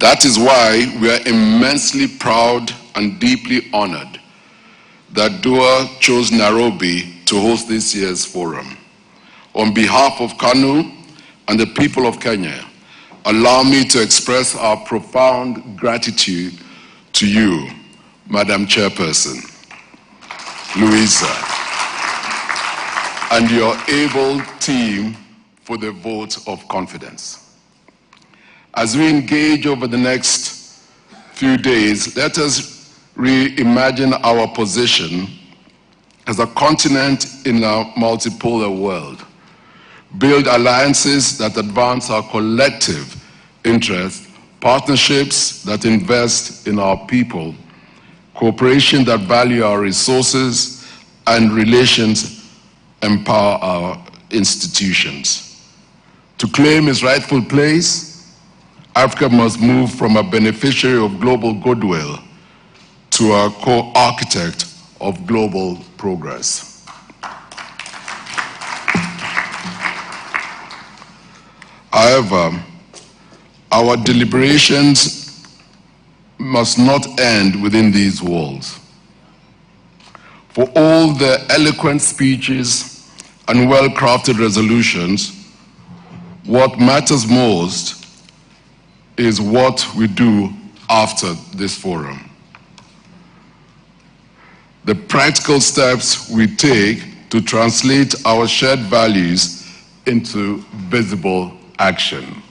That is why we are immensely proud and deeply honored that DOA chose Nairobi to host this year's forum. On behalf of KANU and the people of Kenya, allow me to express our profound gratitude to you, Madam Chairperson, Louisa, and your able team for the vote of confidence. As we engage over the next few days, let us reimagine our position as a continent in a multipolar world, build alliances that advance our collective interests, partnerships that invest in our people, cooperation that value our resources, and relations empower our institutions. To claim its rightful place, Africa must move from a beneficiary of global goodwill to a co-architect of global progress. However, our deliberations must not end within these walls. For all the eloquent speeches and well-crafted resolutions, what matters most is what we do after this forum. The practical steps we take to translate our shared values into visible action.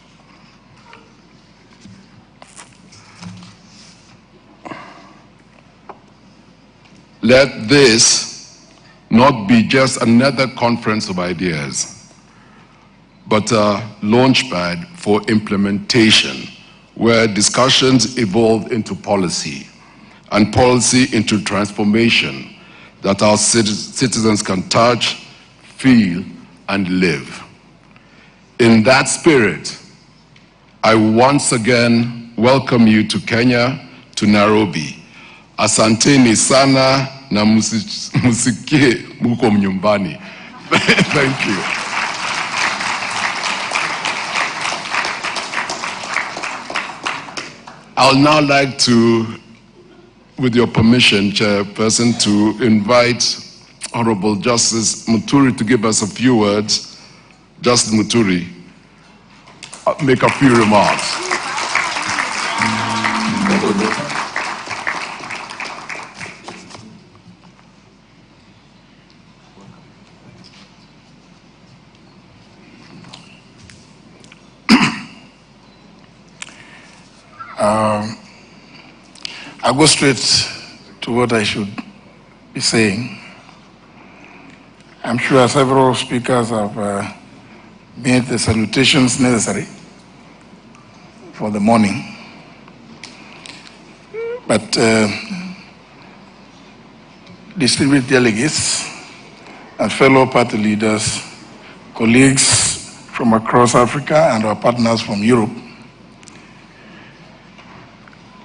Let this not be just another conference of ideas, but a launchpad for implementation, where discussions evolve into policy, and policy into transformation that our citizens can touch, feel, and live. In that spirit, I once again welcome you to Kenya, to Nairobi. Asanteni sana na musikie muko mnyumbani. Thank you. I'll now like to, with your permission, Chairperson, to invite Honorable Justice Muturi to give us a few words. Justice Muturi, make a few remarks. I'll go straight to what I should be saying. I'm sure several speakers have made the salutations necessary for the morning. But distinguished delegates and fellow party leaders, colleagues from across Africa and our partners from Europe,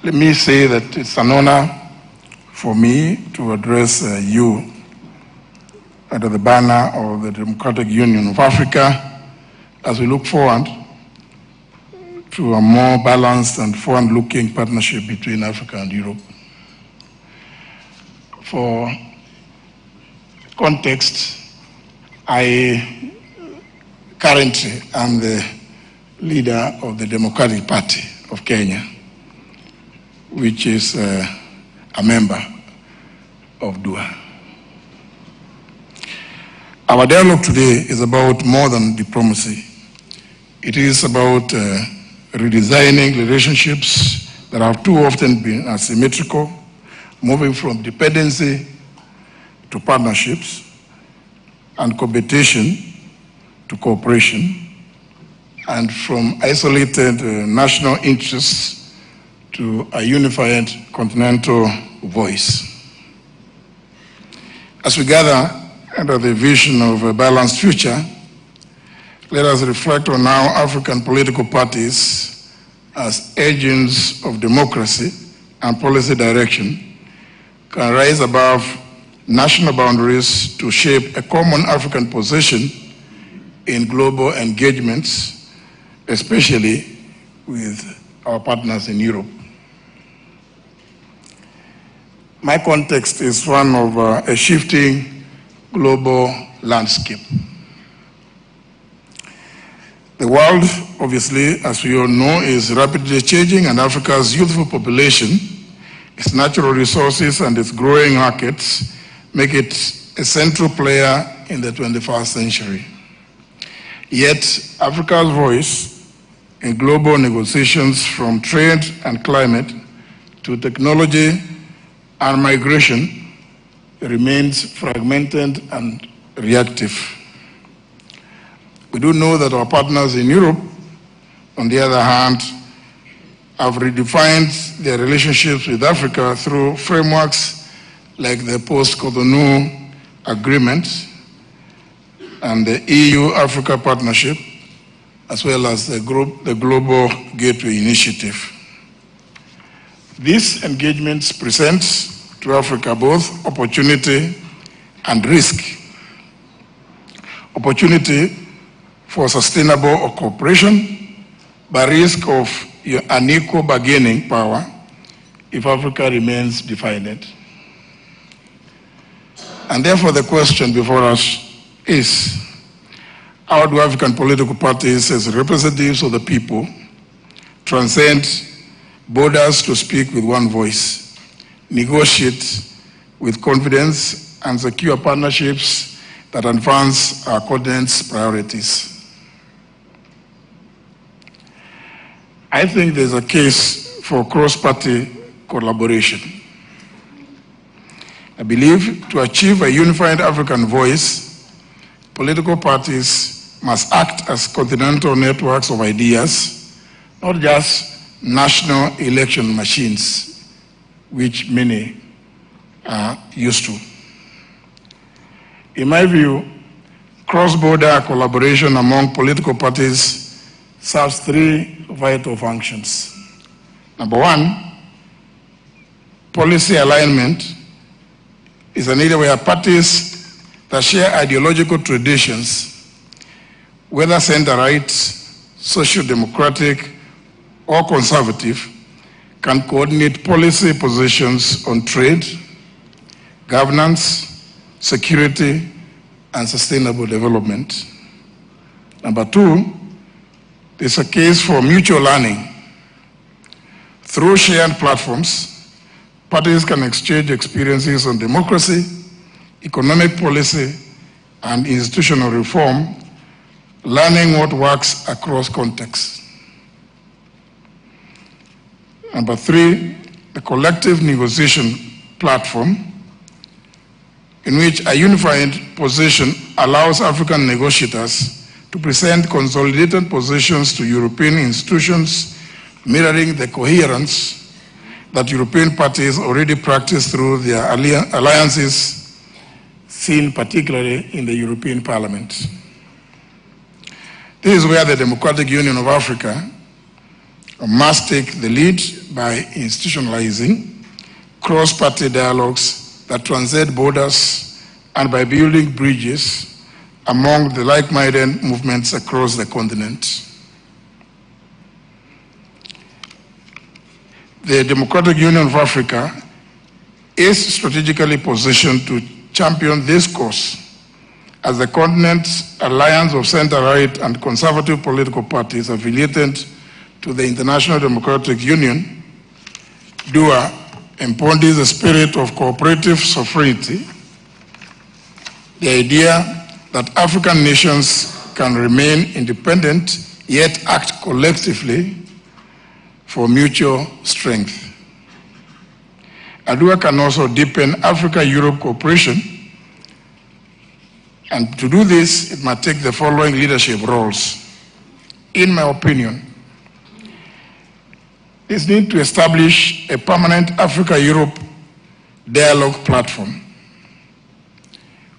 let me say that it's an honor for me to address you under the banner of the Democratic Union of Africa as we look forward to a more balanced and forward-looking partnership between Africa and Europe. For context, I currently am the leader of the Democratic Party of Kenya, which is a member of DOA. Our dialogue today is about more than diplomacy. It is about redesigning relationships that have too often been asymmetrical, moving from dependency to partnerships, and competition to cooperation, and from isolated national interests to a unified continental voice. As we gather under the vision of a balanced future, let us reflect on how African political parties as agents of democracy and policy direction can rise above national boundaries to shape a common African position in global engagements, especially with our partners in Europe. My context is one of a shifting global landscape. The world, obviously, as we all know, is rapidly changing, and Africa's youthful population, its natural resources, and its growing markets make it a central player in the 21st century. Yet, Africa's voice in global negotiations, from trade and climate to technology and migration, remains fragmented and reactive. We do know that our partners in Europe, on the other hand, have redefined their relationships with Africa through frameworks like the post-Cotonou Agreement and the EU-Africa Partnership, as well as the Global Gateway Initiative. These engagements present to Africa both opportunity and risk. Opportunity for sustainable cooperation, by risk of unequal bargaining power if Africa remains divided. And therefore the question before us is, how do African political parties as representatives of the people transcend borders to speak with one voice, negotiate with confidence, and secure partnerships that advance our continent's priorities? I think there's a case for cross-party collaboration. I believe to achieve a unified African voice, political parties must act as continental networks of ideas, not just national election machines, which many are used to. In my view, cross-border collaboration among political parties serves three vital functions. Number one, policy alignment is an area where parties that share ideological traditions, whether center-right, social-democratic, or conservative, can coordinate policy positions on trade, governance, security, and sustainable development. Number two, there's a case for mutual learning. Through shared platforms, parties can exchange experiences on democracy, economic policy, and institutional reform, learning what works across contexts. Number three, the collective negotiation platform, in which a unified position allows African negotiators to present consolidated positions to European institutions, mirroring the coherence that European parties already practice through their alliances, seen particularly in the European Parliament. This is where the Democratic Union of Africa must take the lead by institutionalizing cross-party dialogues that transcend borders and by building bridges among the like-minded movements across the continent. The Democratic Union of Africa is strategically positioned to champion this cause as the continent's alliance of center-right and conservative political parties affiliated to the International Democratic Union, DUA, embodies the spirit of cooperative sovereignty, the idea that African nations can remain independent yet act collectively for mutual strength. ADUA can also deepen Africa-Europe cooperation, and to do this, it must take the following leadership roles. In my opinion, this needs to establish a permanent Africa-Europe dialogue platform,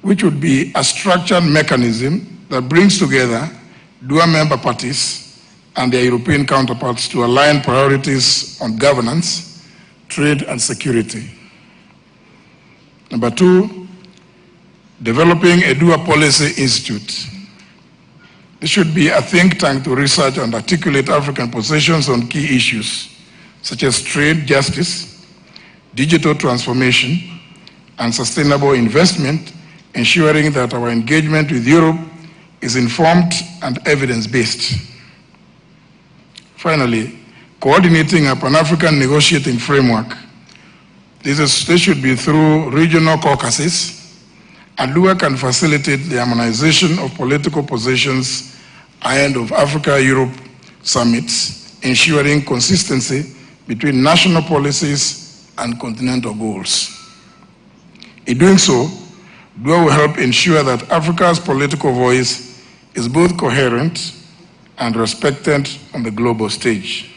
which would be a structured mechanism that brings together DUA member parties and their European counterparts to align priorities on governance, trade, and security. Number two, developing a DUA Policy Institute, There should be a think tank to research and articulate African positions on key issues such as trade, justice, digital transformation, and sustainable investment, ensuring that our engagement with Europe is informed and evidence-based. Finally, coordinating a Pan-African negotiating framework. This should be through regional caucuses, and DUA can facilitate the harmonization of political positions ahead of Africa-Europe summits, ensuring consistency between national policies and continental goals. In doing so, DUA will help ensure that Africa's political voice is both coherent and respected on the global stage.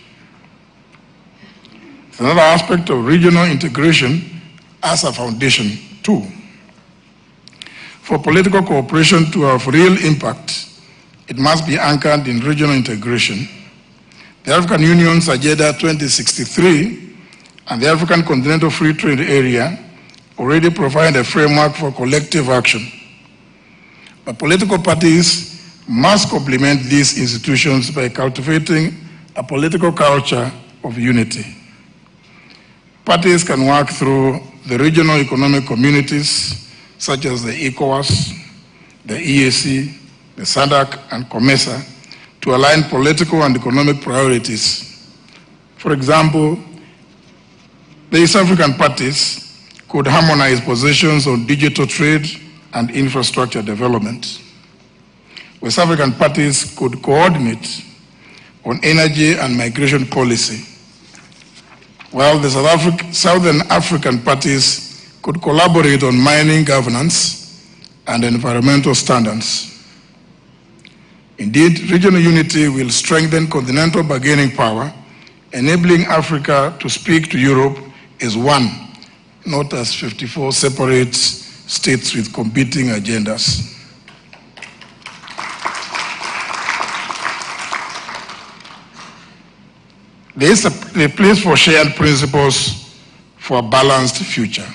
It's another aspect of regional integration as a foundation too. For political cooperation to have real impact, it must be anchored in regional integration. The African Union's Agenda 2063 and the African Continental Free Trade Area already provide a framework for collective action. But political parties must complement these institutions by cultivating a political culture of unity. Parties can work through the regional economic communities such as the ECOWAS, the EAC, the SADC, and COMESA to align political and economic priorities. For example, the East African parties could harmonize positions on digital trade and infrastructure development. West African parties could coordinate on energy and migration policy, while the Southern African parties could collaborate on mining governance and environmental standards. Indeed, regional unity will strengthen continental bargaining power, enabling Africa to speak to Europe as one, not as 54 separate states with competing agendas. There is a place for shared principles for a balanced future.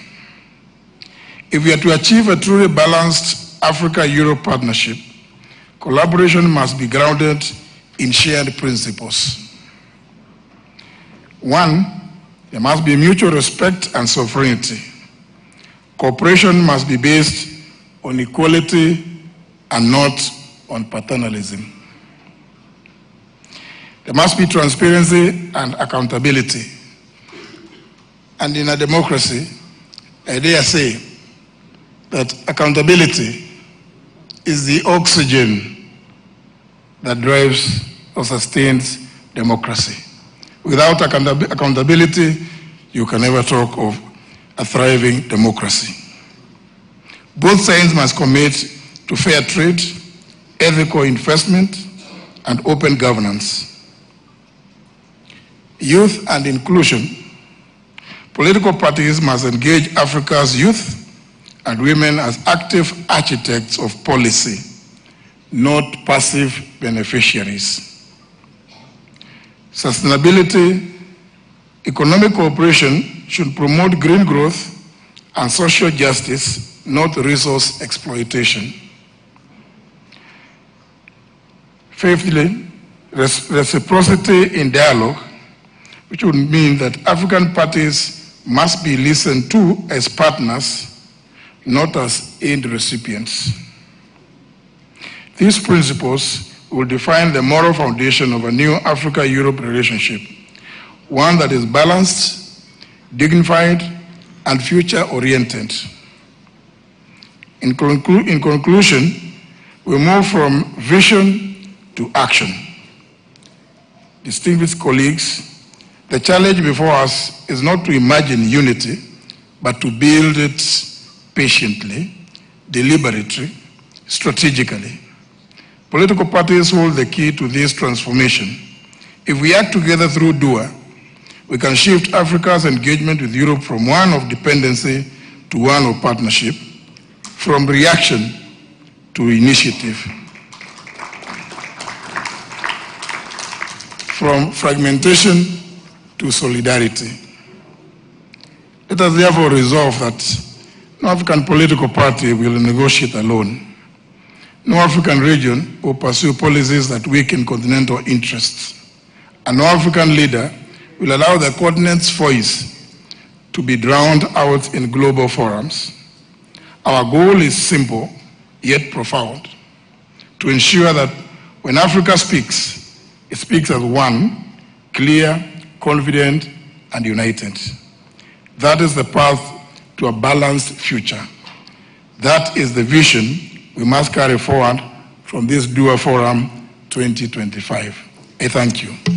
If we are to achieve a truly balanced Africa-Europe partnership, collaboration must be grounded in shared principles. One, there must be mutual respect and sovereignty. Cooperation must be based on equality and not on paternalism. There must be transparency and accountability. And in a democracy, I dare say that accountability is the oxygen that drives or sustains democracy. Without accountability, you can never talk of a thriving democracy. Both sides must commit to fair trade, ethical investment, and open governance. Youth and inclusion. Political parties must engage Africa's youth and women as active architects of policy, not passive beneficiaries. Sustainability, economic cooperation should promote green growth and social justice, not resource exploitation. Fifthly, reciprocity in dialogue, which would mean that African parties must be listened to as partners, not as aid recipients. These principles will define the moral foundation of a new Africa-Europe relationship, one that is balanced, dignified, and future-oriented. In conclusion, we move from vision to action. Distinguished colleagues, the challenge before us is not to imagine unity, but to build it patiently, deliberately, strategically. Political parties hold the key to this transformation. If we act together through DUA, we can shift Africa's engagement with Europe from one of dependency to one of partnership, from reaction to initiative, from fragmentation to solidarity. Let us therefore resolve that no African political party will negotiate alone. No African region will pursue policies that weaken continental interests. And no African leader will allow the continent's voice to be drowned out in global forums. Our goal is simple, yet profound, to ensure that when Africa speaks, it speaks as one, clear, confident, and united. That is the path to a balanced future. That is the vision we must carry forward from this Dual Forum 2025. I thank you.